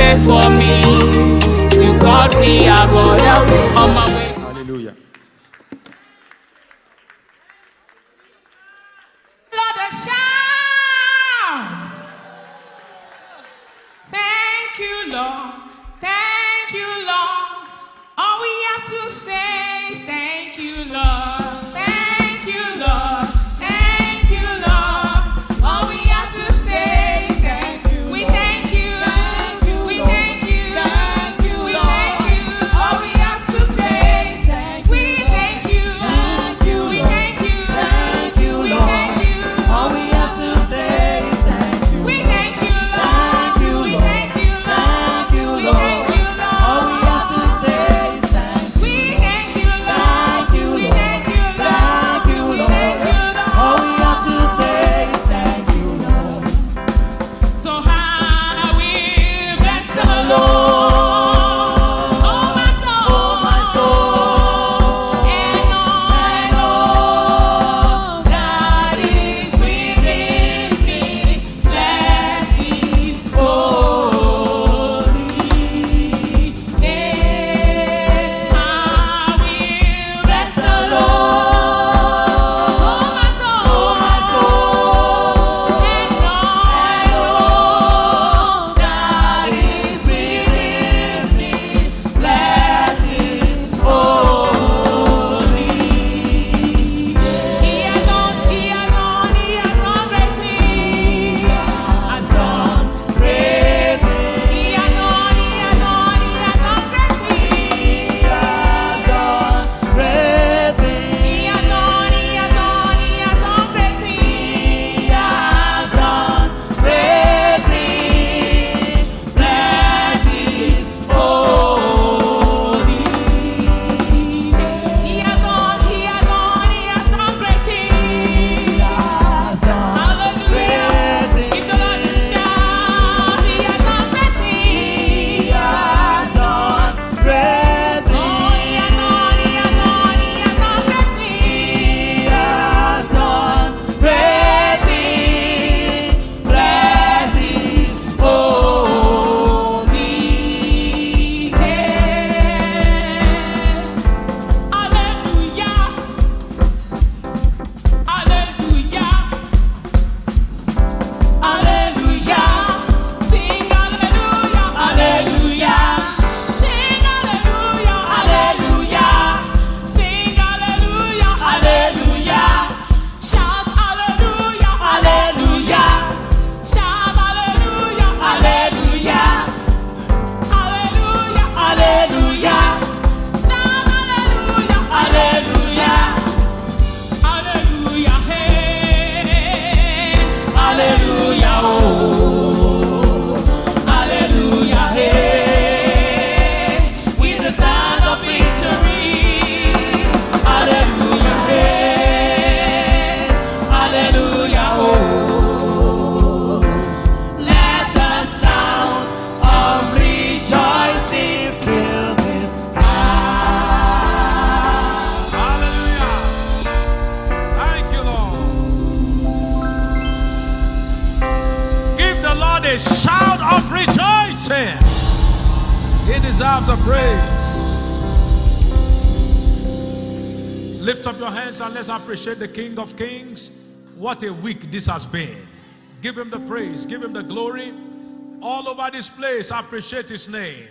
grace for me. To God we have all on my way. Hallelujah. Lord, a shout. Thank you, Lord. Thank you, Lord. All we have to say is thank you, Lord. Thank you, Lord. Thank you, Lord. All we have to say is thank you. We thank you. We thank you. We thank you. All we have to say is thank you. We thank you. We thank you. We thank you. All we have to say is thank you. We thank you, Lord. Thank you, We Lord. thank you, Lord. Thank you, We Lord. thank you, Lord. All we have to say is thank you. We thank you, Lord. Thank you, We Lord. thank you, Lord. Thank you, We Lord. thank you, Lord. All we have to say is thank you, Lord. So I will bless the The Lord. Lord, Oh, my soul. oh my soul, And all that is within me, bless His holy name. I will bless The the Lord, oh, my soul. and all that is within me, bless His holy name. He has done great things. Has done great things. He has done great things. He has done great things. He has done great things. He has done great things. Bless His holy name. He has done great things. Has done Hallelujah. great Give the Lord a shout. He has done great things. has done great Oh, he has done great He things. has done great things. Bless His holy name. Hallelujah. Hallelujah. Hallelujah. Sing hallelujah. Hallelujah. Sing hallelujah. Hallelujah. Sing hallelujah. Hallelujah. Shout hallelujah. Hallelujah. Shout hallelujah. Hallelujah. Hallelujah. Hallelujah. Shout hallelujah. Hallelujah. Hallelujah. Hey. Hallelujah. Oh. Hallelujah. Hey. With the sound of victory. Hallelujah. Hey. Hallelujah. Oh. Let the sound of rejoicing fill this house. Hallelujah. Thank you, Lord. Give the Lord a shout of rejoicing. He deserves a praise. Lift up your hands and let's appreciate the King of Kings. What a week this has been. Give Him the praise, give Him the glory. All over this place, appreciate His name.